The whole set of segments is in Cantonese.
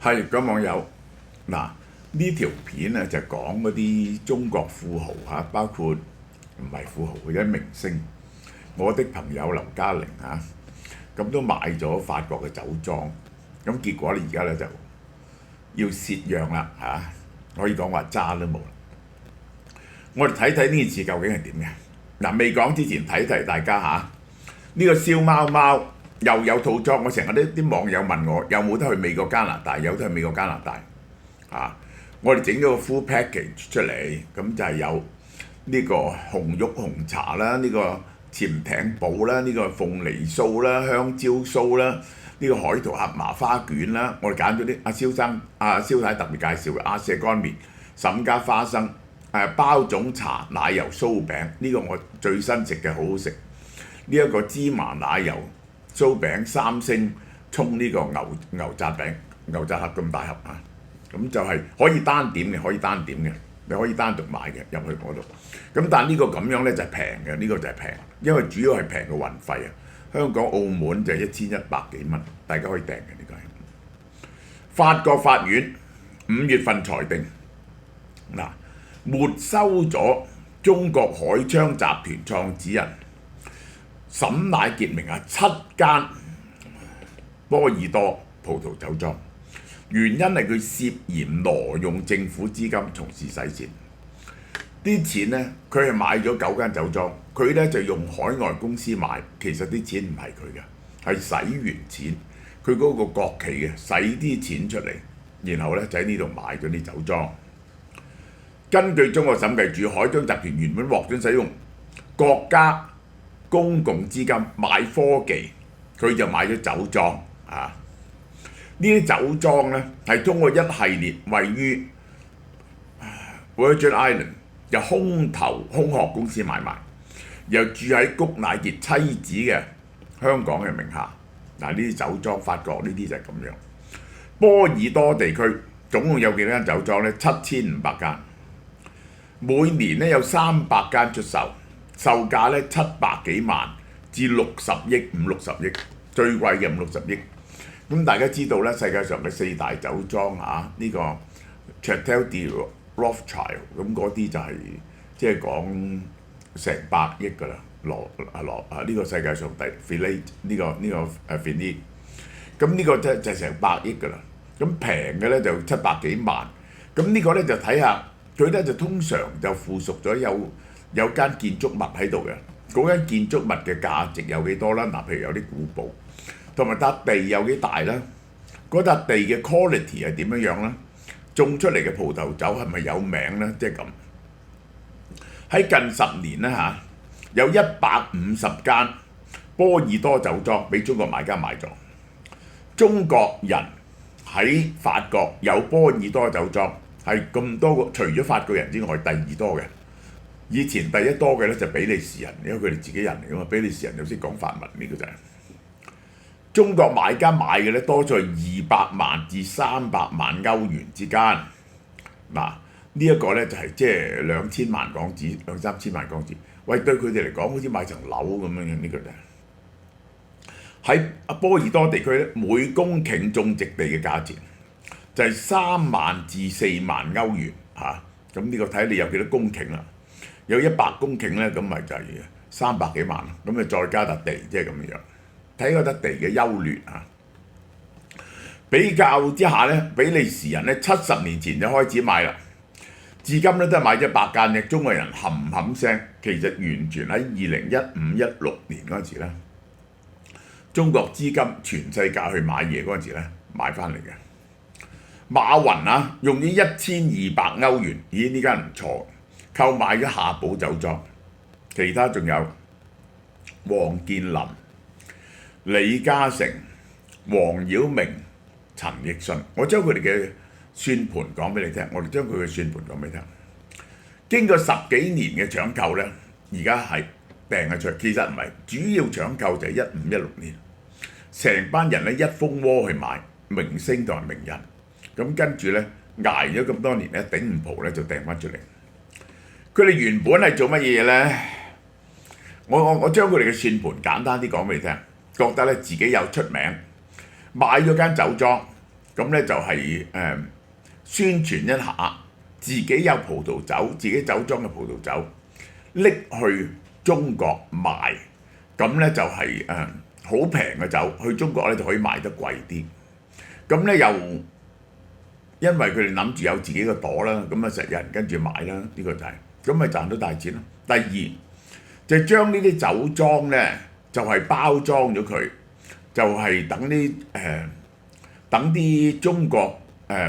係咁網友嗱，呢條片就講嗰啲中國富豪嚇，包括唔係富豪或者明星，我的朋友劉嘉玲嚇，咁都買咗法國嘅酒莊，咁結果咧而家咧就要蝕讓啦嚇，可以講話渣都冇啦。我哋睇睇呢件事究竟係點嘅嗱，未講之前提大家嚇，呢個燒貓貓又有套裝，我成日啲網友問我有冇得去美國加拿大，有得去美國加拿大我哋整咗個 full package 出嚟，咁就係有呢個紅玉紅茶啦，呢個潛艇堡啦，呢個鳳梨酥啦，香蕉酥啦，呢個海濤盒麻花卷啦，我哋揀咗啲蕭太特別介紹嘅亞舍乾麵、沈家花生、包種茶、奶油酥餅，呢個我最新食嘅好好食。呢一個芝麻奶油酥餅3星沖呢個牛雜餅，牛雜盒咁大盒咁就係可以單點嘅，你可以單獨買嘅入去嗰度。咁但係呢個咁樣咧就係平嘅，呢個就係平，因為主要係平嘅運費啊。香港、澳門就係1100幾蚊，大家可以訂嘅呢個係。法國法院5月份裁定沒收咗中國海昌集團創始人沈乃傑名7間波爾多葡萄酒莊，原因係佢涉嫌挪用政府資金從事洗錢。啲錢呢，佢係買咗9間酒莊，佢呢就用海外公司買，其實啲錢唔係佢嘅，係洗完錢，佢嗰個國企嘅洗啲錢出嚟，然後呢就喺呢度買咗啲酒莊。根據中國審計署，海昌集團原本獲准使用國家公共資金買科技，佢就買咗酒莊呢啲酒莊呢係通過一系列位於 Virgin Island 由空殼公司買賣，又住喺谷乃傑妻子嘅香港嘅名下。呢啲酒莊法國呢啲就係咁樣。波爾多地區總共有幾多間酒莊呢？7500間，每年呢有300間出售，售價呢700幾萬至60億，5、60億，最貴嘅5、60億。咁大家知道咧，世界上嘅4大酒莊呢個 Chateau de Rothschild， 咁嗰啲就係即係講成百億㗎啦，呢個世界上第 Filet 呢個Finet， 咁呢個就成百億㗎啦。咁平嘅咧就700幾萬，咁呢個咧就睇下佢咧就通常就附屬咗有間建築物喺度嘅，嗰間建築物嘅價值有幾多啦？譬如有啲古堡。同埋笪地有幾大啦？嗰笪地嘅 quality 係點樣啦？種出嚟嘅葡萄酒係咪有名咧？即係咁。喺近10年咧有150間波爾多酒莊俾中國買家買咗。中國人喺法國有波爾多酒莊係咁多個，除咗法國人之外第2多嘅。以前第1多嘅咧就比利時人，因為佢哋自己人嚟㗎嘛，比利時人又識講法文，呢個就係。中國買家買嘅咧多在200萬至300萬歐元之間，呢一個咧就係即係2000萬港紙，2、3千萬港紙。喂，對佢哋嚟講好似買層樓咁樣嘅呢個就係。喺波爾多地區咧，每公頃種植地嘅價錢就係3萬至4萬歐元咁呢個睇你有幾多公頃啦。有100公頃咧，咁咪就係300幾萬，咁咪再加笪地，即係咁樣。睇嗰笪地嘅優劣比較之下咧，比利時人咧70年前就開始買啦，至今咧都係買咗100間嘅。中國人冚聲，其實完全喺2015-16年嗰陣時咧，中國資金全世界去買嘢嗰陣時咧買翻嚟嘅。馬雲用咗1200歐元，咦呢間唔錯，購買咗夏寶酒莊，其他仲有王健林、李嘉誠、黃曉明、陳奕迅，我將佢哋嘅算盤講俾你聽。我哋將佢嘅算盤講俾你聽。經過10幾年嘅搶購咧，而家係訂咗出嚟。其實唔係，主要搶購就係15-16年，成班人咧一蜂窩去買明星同埋名人，咁跟住咧捱咗咁多年咧，頂唔蒲咧就訂翻出嚟。佢哋原本係做乜嘢咧？我將佢哋嘅算盤簡單啲講俾你聽。覺得咧自己有出名，買咗間酒莊，咁咧就係宣傳一下自己有葡萄酒，自己酒莊嘅葡萄酒拎去中國賣，咁咧就係好平嘅酒，去中國咧就可以賣得貴啲。咁咧又因為佢哋諗住有自己嘅朵啦，咁啊成日有人跟住買啦，呢個就係咁咪賺到大錢咯。第二就將呢啲酒莊咧就係包裝咗佢，就係等啲中國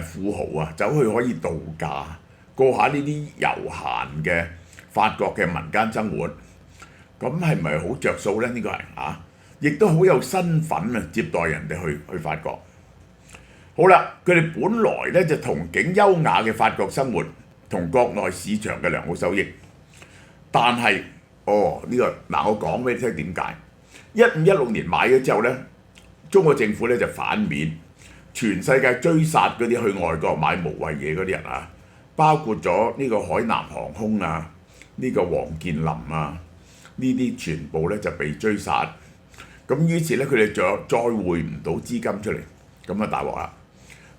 富豪啊走去可以度假，過下呢啲悠閒嘅法國嘅民間生活，咁係咪好着數咧？呢個係亦都好有身份啊，接待人哋去法國。好啦，佢哋本來咧就憧憬優雅嘅法國生活同國內市場嘅良好收益，但係呢個我講俾你聽點解？1516年買咗之後咧，中國政府咧就反面，全世界追殺嗰啲去外國買無謂嘢嗰啲人包括咗呢個海南航空呢個王健林呢啲全部咧就被追殺。咁於是咧佢哋再匯唔到資金出嚟，咁大鑊啦！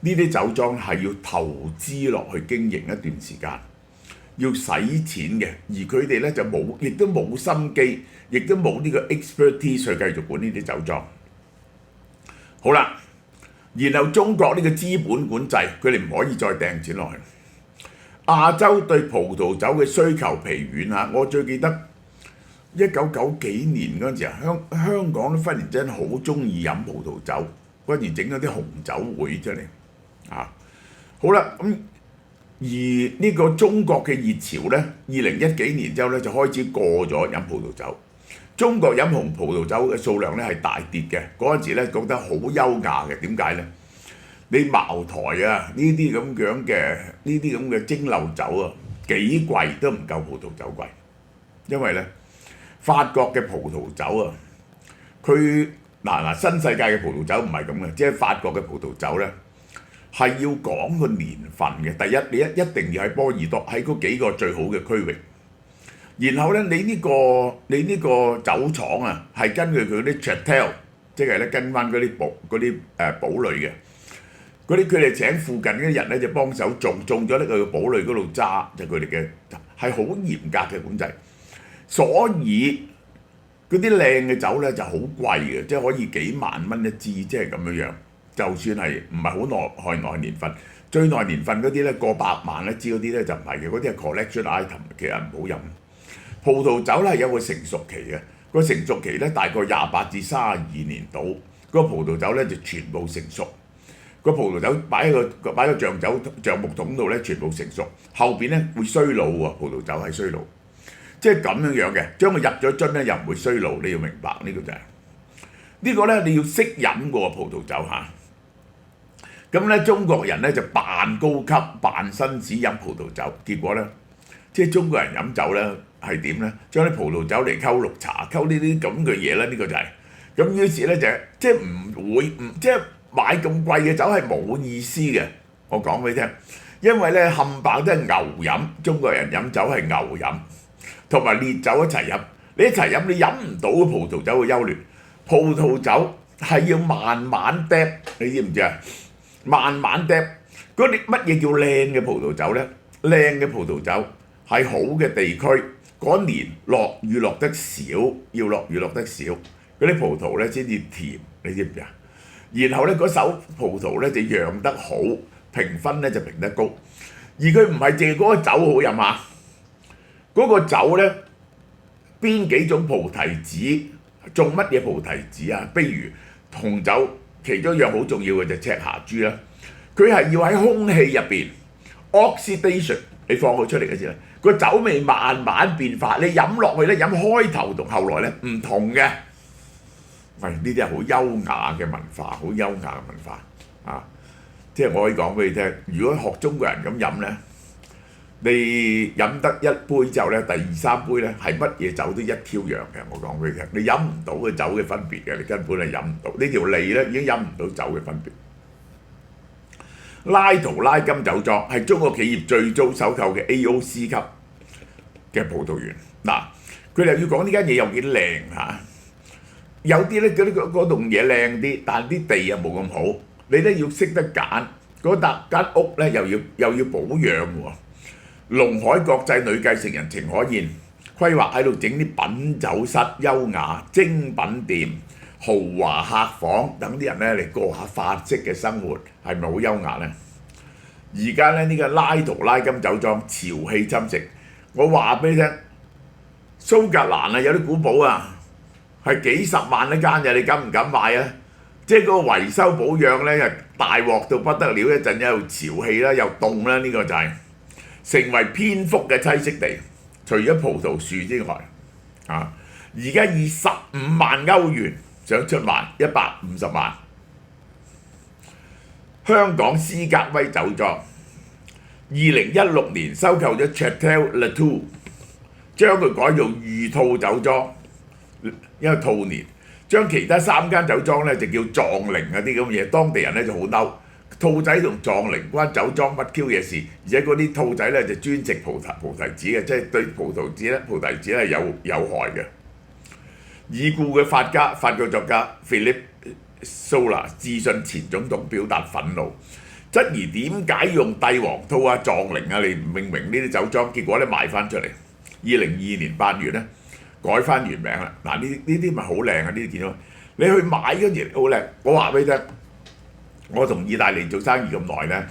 呢啲酒莊係要投資落去經營一段時間，要使錢嘅，而佢哋咧就亦都冇心機，亦都冇呢個 expertise 去繼續管呢啲酒莊。好啦，然後中國呢個資本管制，佢哋唔可以再掟錢落去。亞洲對葡萄酒嘅需求疲軟我最記得1990幾年嗰陣時香港都忽然之間好中意飲葡萄酒，忽然整咗啲紅酒會出嚟好啦，咁而呢個中國嘅熱潮咧，2010幾年之後咧就開始過咗飲葡萄酒。中國飲紅葡萄酒嘅數量咧係大跌嘅，嗰陣時咧覺得好優雅嘅，點解咧？你茅台呢啲咁嘅蒸餾酒幾貴都唔夠葡萄酒貴，因為咧法國嘅葡萄酒佢新世界嘅葡萄酒唔係咁嘅，即係法國嘅葡萄酒咧係要講個年份嘅。第一，你一定要喺波爾多，喺嗰幾個最好嘅區域。然後咧，你呢個酒廠係根據佢啲 Château， 即係咧跟翻嗰啲堡壘嘅。佢哋請附近嘅人咧就幫手種咗呢個堡壘嗰度揸，就佢哋嘅係好嚴格嘅管制。所以嗰啲靚嘅酒咧就好貴嘅，即係可以幾萬蚊一支，即係咁樣樣。就算係唔係好耐年份，最耐年份嗰啲咧過百萬一支嗰啲咧就唔係嘅，嗰啲係 collection item， 其實唔好飲。葡萄酒咧有個成熟期嘅，個成熟期咧大概28至32年到，個葡萄酒咧就全部成熟。個葡萄酒擺個橡木桶度咧全部成熟，後邊咧會衰老喎，葡萄酒係衰老，即係咁樣嘅。將佢入咗樽咧又唔會衰老，你要明白呢個就係呢個咧你要識飲嘅喎葡萄酒咁咧中國人咧就扮高級扮紳士飲葡萄酒，結果咧即係中國人飲酒咧係點咧？將啲葡萄酒嚟溝綠茶，溝呢啲咁嘅嘢咧，呢個就係咁。於是咧就即係唔會即係買咁貴嘅酒係冇意思嘅。我講俾你聽，因為咧冚唪唥都係牛飲，中國人飲酒係牛飲，同埋烈酒一齊飲。你一齊飲你飲唔到葡萄酒嘅優劣。葡萄酒係要慢慢嗒，你知唔知啊？慢慢嗒。嗰啲乜嘢叫靚嘅葡萄酒咧？靚嘅葡萄酒係好嘅地區，嗰年落雨落得少，要落雨落得少，嗰啲葡萄咧先至甜，你知唔知啊？然後咧嗰手葡萄咧就釀得好，評分咧就評得高。而佢唔係淨係嗰個酒好飲嗰個酒咧邊幾種菩提子，種乜嘢菩提子譬如紅酒，其中一樣好重要嘅就赤霞珠啦。佢係要喺空氣入邊 oxidation， 你放佢出嚟嘅時候，個酒味慢慢變化。你飲落去咧，飲開頭同後來咧唔同嘅。喂，呢啲係好優雅嘅文化，好優雅嘅文化即係我可以講俾你聽，如果學中國人咁飲咧，你飲得一杯之後咧，第2、3杯咧係乜嘢酒都一挑樣嘅。我講俾你聽，你飲唔到嘅酒嘅分別嘅，你根本係飲唔到。呢條脷咧已經飲唔到酒嘅分別。拉圖拉金酒莊係中國企業最早收購嘅 AOC 級嘅葡萄園。佢哋要講呢間嘢有幾靚有啲咧嗰棟嘢靚啲，但係啲地又冇咁好。你咧要識得揀嗰間屋咧，又要保養喎。龍海國際女繼承人程可燕規劃喺度整啲品酒室、優雅精品店、豪華客房等啲人咧嚟過下法式嘅生活，係咪好優雅呢？而家咧呢個拉圖拉金酒莊潮氣侵蝕，我話俾你聽，蘇格蘭啊有啲古堡啊係幾十萬一間嘅，你敢唔敢買啊？即係嗰個維修保養咧，又大鑊到不得了，一陣又潮氣啦，又凍啦，呢個就係成為蝙蝠嘅棲息地。除咗葡萄樹之外，而家以15萬歐元想出賣150萬。香港斯格威酒莊2016年收購咗 Château Latour， 將佢改做御兔酒莊，因為兔年。將其他3間酒莊咧就叫壯靈嗰啲咁嘢，當地人咧就好嬲，兔仔同壯靈關酒莊乜 Q 嘢事，而且嗰啲兔仔咧就專食菩提子嘅，即係對菩提子係有害嘅。已故嘅法國作家 Philippe Sola 致信前總統表達憤怒，質疑點解用帝王兔啊、壯靈啊嚟命名呢啲酒莊，結果咧賣翻出嚟。2022年8月咧，改翻原名啦！嗱，呢啲咪好靚啊！呢啲見到你去買嗰時好靚。我話俾你聽，我同意大利做生意咁耐咧，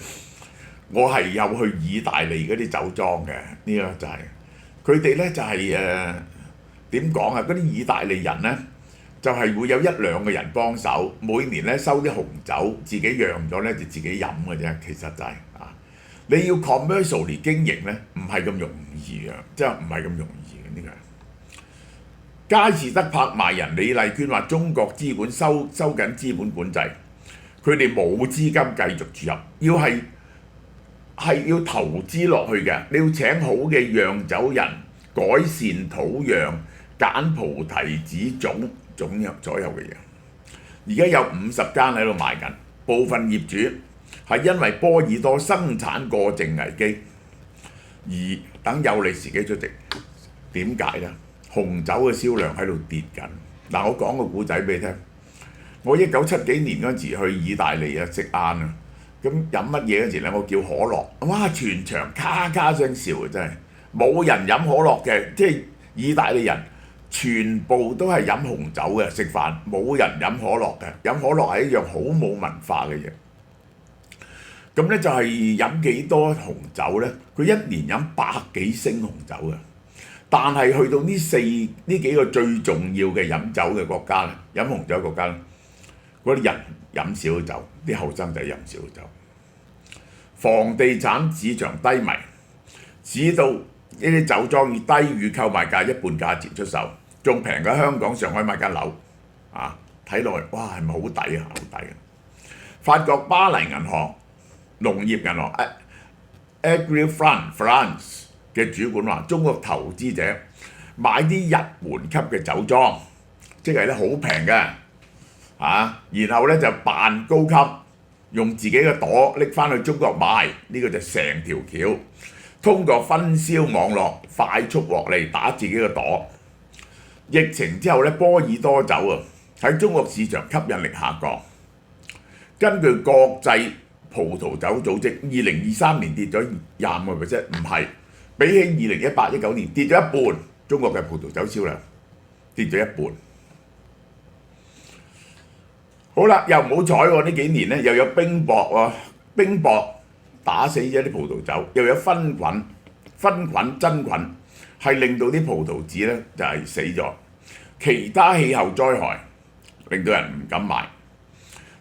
我係有去意大利嗰啲酒莊嘅。呢個就係佢哋咧就係點講啊？嗰啲意大利人咧就係會有1-2個人幫手，每年咧收啲紅酒，自己釀咗咧就自己飲嘅啫。其實就係你要 commercial 嚟經營咧，唔係咁容易啊！即係唔係咁容易嘅呢個。佳士得拍賣人李麗娟話：中國資管收緊資本管制，佢哋冇資金繼續注入，係要投資落去嘅。你要請好嘅釀酒人，改善土壤，揀菩提子種左右嘅嘢。而家有50間喺度賣緊，部分業主係因為波爾多生產過剩危機而等有利時機出席。點解呢？紅酒嘅銷量喺度跌緊。嗱，我講個故仔俾你聽。我1970幾年嗰陣時去意大利食晏啊，咁飲乜嘢嗰時咧，我叫可樂，哇！全場咔咔聲笑啊，真係冇人飲可樂嘅，即係意大利人全部都係飲紅酒嘅，食飯冇人飲可樂嘅，飲可樂係一樣好冇文化嘅嘢。咁咧就係飲幾多紅酒咧？佢一年飲100幾升紅酒嘅。但係去到呢幾個最重要嘅飲酒嘅國家咧，飲紅酒嘅國家咧，嗰啲人飲少酒，啲後生仔飲少酒。房地產市場低迷，使到呢啲酒莊以低於購買價1半價錢出售，仲平過香港、上海買間樓。睇落去，哇，係咪好抵啊？好抵啊！法國巴黎銀行、農業銀行 Agrifrance 嘅主管話：中國投資者買啲入門級嘅酒莊，即係咧好平嘅，然後咧就扮高級，用自己嘅朵拎翻去中國賣，呢個就成條橋，通過分銷網絡快速獲利，打自己嘅朵。疫情之後咧，波爾多酒喺中國市場吸引力下降。根據國際葡萄酒組織，2023年跌咗25%，唔係。比起2018-19年跌咗一半，中國嘅葡萄酒銷量跌咗一半。好啦，又唔好彩喎！呢幾年咧又有冰雹喎，冰雹打死咗啲葡萄酒，又有真菌係令到啲葡萄籽咧就係死咗。其他氣候災害令到人唔敢買。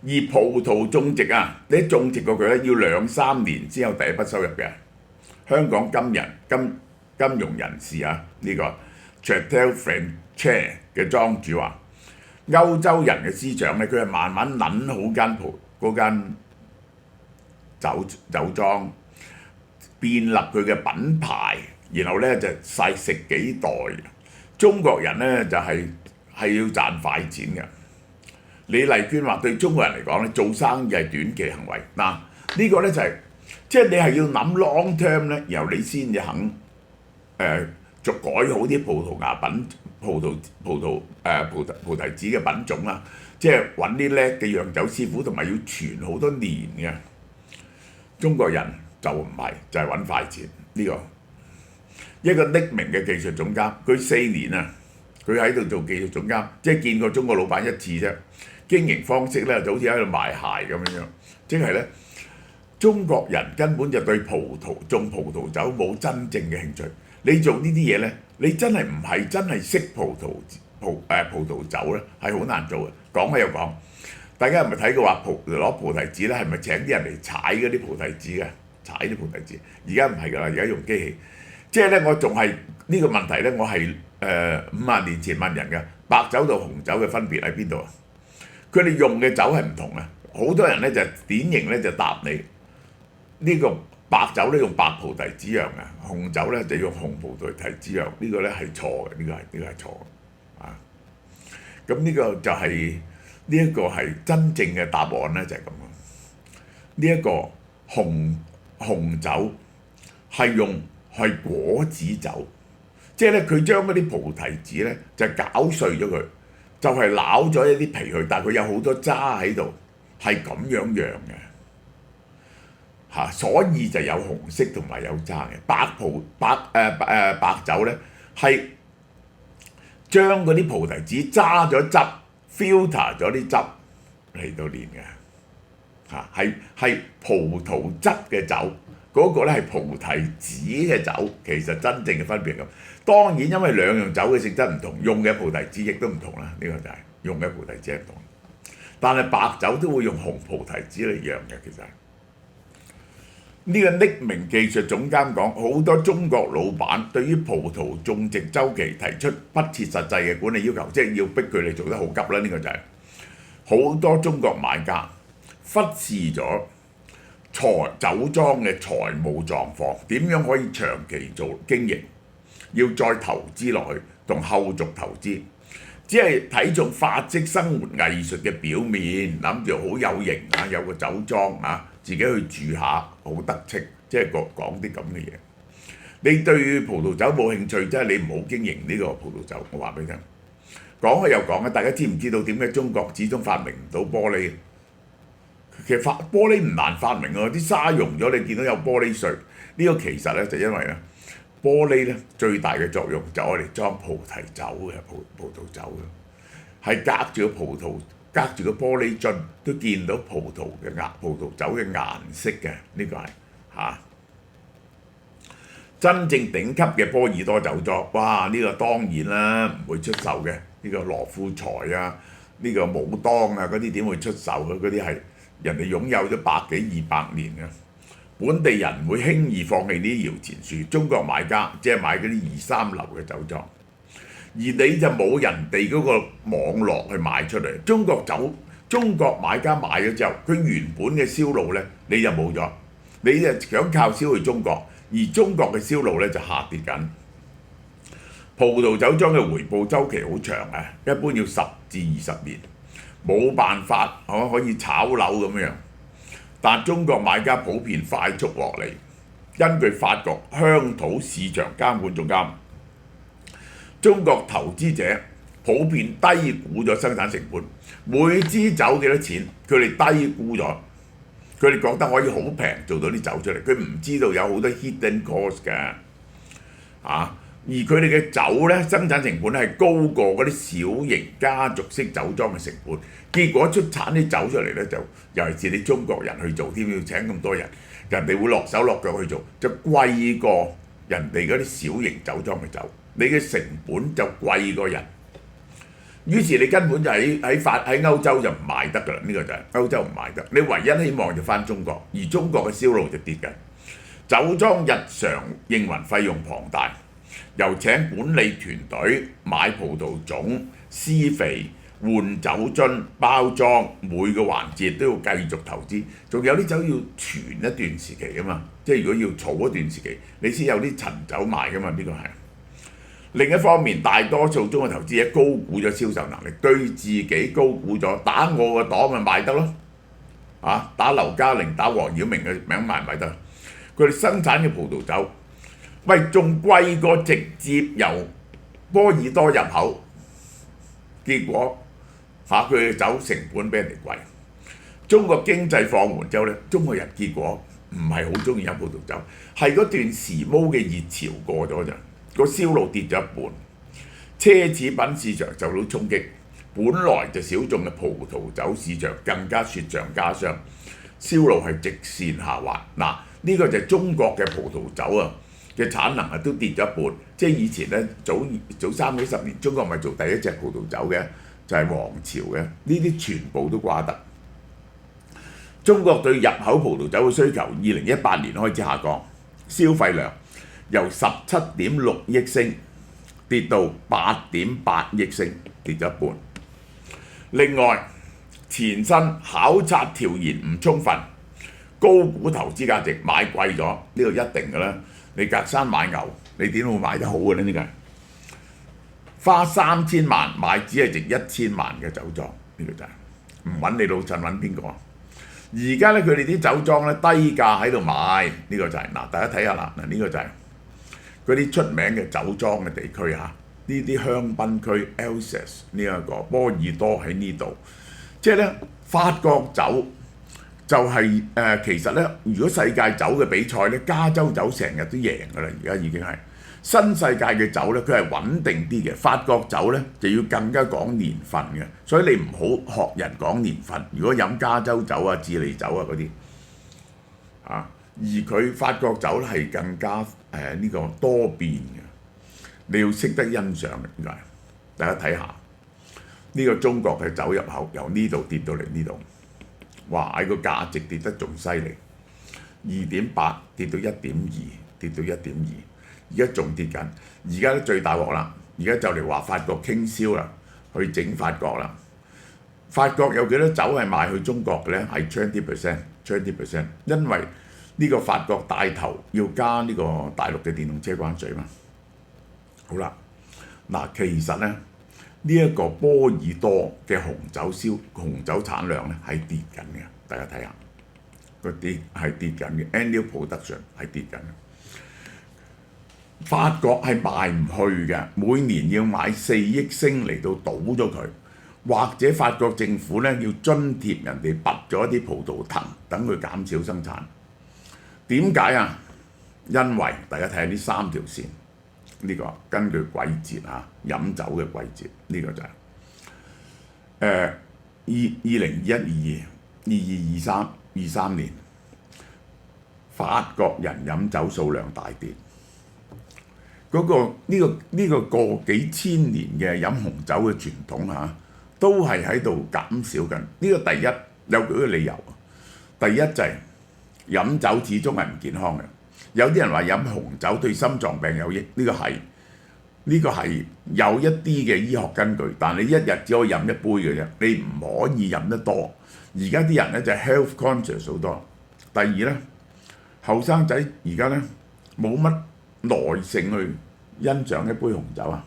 而葡萄種植你種植過佢咧要2-3年先有第一筆收入嘅。香港金融人士呢個 Château Franche 嘅莊主話：歐洲人嘅思想咧，佢係慢慢撚好嗰間酒莊，建立佢嘅品牌，然後咧就細食幾代。中國人咧就係要賺快錢嘅。李麗娟話：對中國人嚟講咧，做生意係短期行為。呢個咧就係。即係你係要諗 long term 咧，然後你先至肯就改好啲葡萄牙葡提子嘅品種啦，即係揾啲叻嘅釀酒師傅，同埋要傳好多年嘅。中國人就唔係，就係揾快錢呢個。一個匿名嘅技術總監，佢4年啊，佢喺度做技術總監，即係見過中國老闆1次啫。經營方式咧就好似喺度賣鞋咁樣，即係咧中國人根本就對種葡萄酒冇真正嘅興趣。你做呢啲嘢咧，你真係唔係真係識葡萄酒咧，係好難做嘅。講開又講，大家係咪睇過話攞葡提子咧，係咪請啲人嚟踩嗰啲葡提子嘅？踩啲葡提子，而家唔係㗎啦，而家用機器。即係咧，我仲係呢個問題咧，我係50年前問人嘅白酒同紅酒嘅分別喺邊度啊？佢哋用嘅酒係唔同啊！好多人咧就典型咧就答你呢個白酒咧用白葡提子釀嘅，紅酒咧就用紅葡提子釀。呢個咧係錯嘅，呢個係錯嘅啊！咁呢個就係呢一個係真正嘅答案咧，就係咁啊！呢一個紅酒係果子酒，即係咧佢將嗰啲葡提子咧就攪碎咗佢，就係撈咗一啲皮去，但係佢有好多渣喺度，係咁樣釀嘅嚇，所以就有紅色同埋有渣嘅。白酒咧係將嗰啲葡提子揸咗汁 filter 咗啲汁嚟到煉嘅嚇，係葡萄汁嘅酒。嗰個咧係葡提子嘅酒，其實真正嘅分別咁。當然因為兩樣酒嘅性質唔同，用嘅葡提子亦都唔同啦。呢個就係用嘅葡提子唔同，但係白酒都會用紅葡提子嚟釀嘅。其實呢個匿名技術總監講，好多中國老闆對於葡萄種植週期提出不切實際嘅管理要求，即係要逼佢哋做得好急啦。呢個就係好多中國買家忽視咗酒莊嘅財務狀況，點樣可以長期做經營？要再投資落去同後續投資，只係睇中法式生活藝術嘅表面，諗住好有型啊，有個酒莊啊，自己去住下好得戚，即係講啲咁嘅嘢。你對葡萄酒冇興趣，即係你唔好經營呢個葡萄酒。我話俾你聽，講開又講啊，大家知唔知道點解中國始終發明唔到玻璃？其實玻璃唔難發明喎，啲沙溶咗，你見到有玻璃碎。呢個其實咧就因為咧玻璃咧最大嘅作用就係嚟裝葡提酒嘅葡萄酒嘅，係隔住個玻璃樽都見到葡萄酒嘅顏色嘅。呢個係嚇真正頂級嘅波爾多酒莊。哇！呢個當然啦，唔會出售嘅。呢個羅富財啊，呢個武當啊，嗰啲點會出售嘅？嗰啲係人哋擁有咗100幾200年嘅，本地人唔會輕易放棄呢啲搖錢樹。中國買家即係買嗰啲2、3流嘅酒莊，而你就冇人哋嗰個網絡去賣出嚟。中國買家買咗之後，佢原本嘅銷路咧你就冇咗，你就想靠銷去中國，而中國嘅銷路咧就下跌緊。葡萄酒莊嘅回報週期好長啊，一般要10至20年。冇辦法可以炒樓咁樣，但中國買家普遍快速獲利。根據法國鄉土市場監管總監，中國投資者普遍低估咗生產成本，每支酒幾多錢，佢哋低估咗，佢哋覺得可以好平做到啲酒出嚟，佢唔知道有好多 hidden cost 嘅啊。而佢哋嘅酒咧生產成本係高過嗰啲小型家族式酒莊嘅成本，結果出產啲酒出嚟咧就尤其是你中國人去做添，要請咁多人，人哋會落手落腳去做，就貴過人哋嗰啲小型酒莊嘅酒，你嘅成本就貴過人，於是你根本就喺歐洲就唔賣得㗎啦。呢個就係歐洲唔賣得，你唯一希望就返中國，而中國嘅銷路就跌緊。酒莊日常營運費用龐大。由請管理團隊買葡萄種、施肥、換酒樽、包裝，每個環節都要繼續投資。仲有啲酒要存一段時期㗎嘛，即係如果要儲一段時期，你先有啲陳酒賣㗎嘛。呢個係另一方面，大多數中嘅投資者高估咗銷售能力，對自己高估咗，打我個檔咪賣得咯。打劉嘉玲、打黃曉明嘅名賣唔賣得？佢哋生產嘅葡萄酒喂，仲貴過直接由波爾多入口，結果佢嘅酒成本比人哋貴。中國經濟放緩之後咧，中國人結果唔係好中意飲葡萄酒，係嗰段時髦嘅熱潮過咗咋，個銷路跌咗一半，奢侈品市場受到衝擊，本來就小眾嘅葡萄酒市場更加雪上加霜，銷路係直線下滑。嗱，呢個就係中國嘅葡萄酒啊嘅產能都跌咗一半，即係以前咧早30-40年，中國咪做第一隻葡萄酒嘅，就係皇朝嘅，呢啲全部都掛得。中國對入口葡萄酒嘅需求2018年開始下降，消費量由17.6億升跌到8.8億升，跌咗一半。另外，前身考察調研唔充分，高估投資價值，買貴咗，呢個一定㗎啦。你隔山買牛，你點會買得好嘅呢？呢個花3000萬買只係值1000萬嘅酒莊，呢個就係唔揾你老襯揾邊個？而家咧佢哋啲酒莊咧低價喺度賣，呢個就係嗱，大家睇下啦，嗱呢個就係嗰啲出名嘅酒莊嘅地區嚇，呢啲香檳區 Alsace 呢一個波爾多喺呢度，即係咧法國酒就係其實咧，如果世界酒嘅比賽咧，加州酒成日都贏㗎啦，而家已經係。新世界嘅酒咧，佢係穩定啲嘅。法國酒咧就要更加講年份嘅，所以你唔好學人講年份。如果飲加州酒啊、智利酒啊嗰啲，而佢法國酒咧係更加呢個多變嘅，你要識得欣賞嘅。點解？大家睇下呢個中國嘅酒入口由呢度跌到嚟呢度，哇！個價值跌得仲犀利，2.8跌到1.2，跌到1.2。而家仲跌緊，而家咧最大鑊啦！而家就嚟話法國傾銷啦，去整法國啦。法國有幾多酒係賣去中國嘅咧？係 20%，因為呢個法國帶頭要加呢個大陸嘅電動車關稅嘛。好啦，嗱，其實咧呢一個波爾多嘅紅酒產量咧係跌緊嘅，大家睇下個跌係跌緊嘅 ，annual production 係跌緊嘅。法國係賣唔去嘅，每年要買4億升嚟到倒咗佢，或者法國政府咧要津貼人哋拔咗一啲葡萄藤，等佢減少生產。點解啊？因為大家睇下呢3條線，呢個根據季節啊，飲酒嘅季節，呢個就係2021、22、23年，法國人飲酒數量大跌。呢個幾千年嘅飲紅酒嘅傳統嚇，都係喺度減少緊。呢個第一有幾個理由。第一就係飲酒始終係唔健康嘅。有啲人話飲紅酒對心臟病有益，呢個係有一啲嘅醫學根據，但你一日只可以飲一杯嘅啫，你唔可以飲得多。而家啲人咧就 health conscious 好多。第二咧，後生仔而家咧冇乜耐性去欣賞一杯紅酒啊！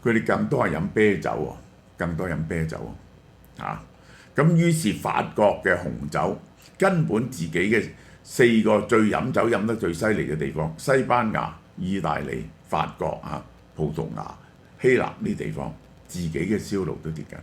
佢哋更多係飲啤酒喎，咁於是法國嘅紅酒根本自己嘅4個最飲酒飲得最犀利嘅地方，西班牙、意大利、法國葡萄牙、希臘呢啲地方，自己嘅銷路都跌緊，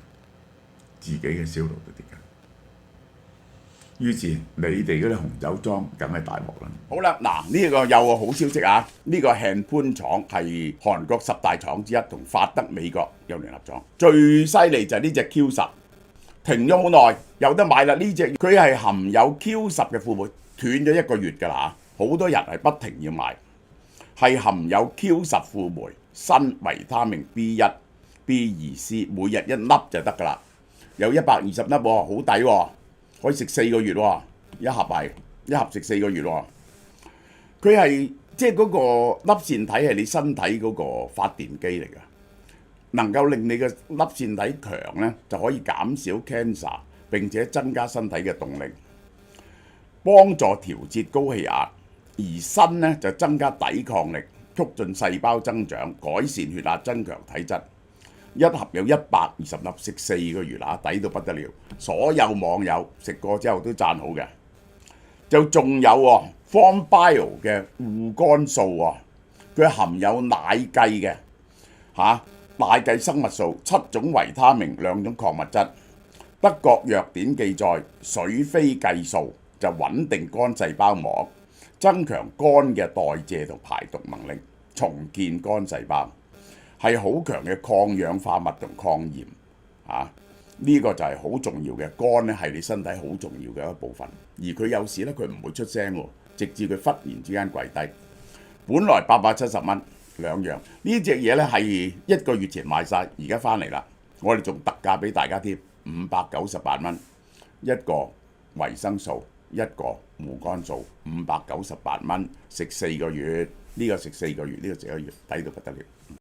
於是你哋嗰啲紅酒莊梗係大鑊啦。好啦，嗱呢個有個好消息啊！呢個慶潘廠係韓國10大廠之一，同法德、美國有聯合廠。最犀利就係呢隻 Q10，停咗好耐，有得買啦！呢隻佢係含有 Q10嘅輔酶，斷咗1個月㗎啦，好多人係不停要買，係含有 Q10 輔酶、鋅、維他命 B1、B2C， 每日1粒就得㗎啦，有120粒喎，好抵喎！可以食4個月喎，一盒食4個月喎。佢係即係嗰個粒線體係你身體嗰個發電機嚟㗎，能夠令你嘅粒線體強咧，就可以減少 cancer， 並且增加身體嘅動力，幫助調節高氣壓。而鋅咧就增加抵抗力，促進細胞增長，改善血壓，增強體質。一盒有120粒，食4個月啦，抵到不得了。所有網友食過之後都讚好嘅。就仲有Form Bio 嘅護肝素喎，佢含有奶計嘅奶計生物素、7種維他命、2種礦物質。德國藥典記載，水飛計數就穩定肝細胞膜，增強肝嘅代謝同排毒能力，重建肝細胞，係好強嘅抗氧化物同抗炎呢個就係好重要嘅。肝咧係你身體好重要嘅一部分，而佢有時咧佢唔會出聲喎，直至佢忽然之間跪低。本來870蚊兩樣，呢隻嘢咧係1個月前賣晒，而家翻嚟啦，我哋仲特價俾大家添，598蚊一個維生素，一個護肝素，598蚊食4個月，呢個食4個月，呢個食1個月，抵到不得了。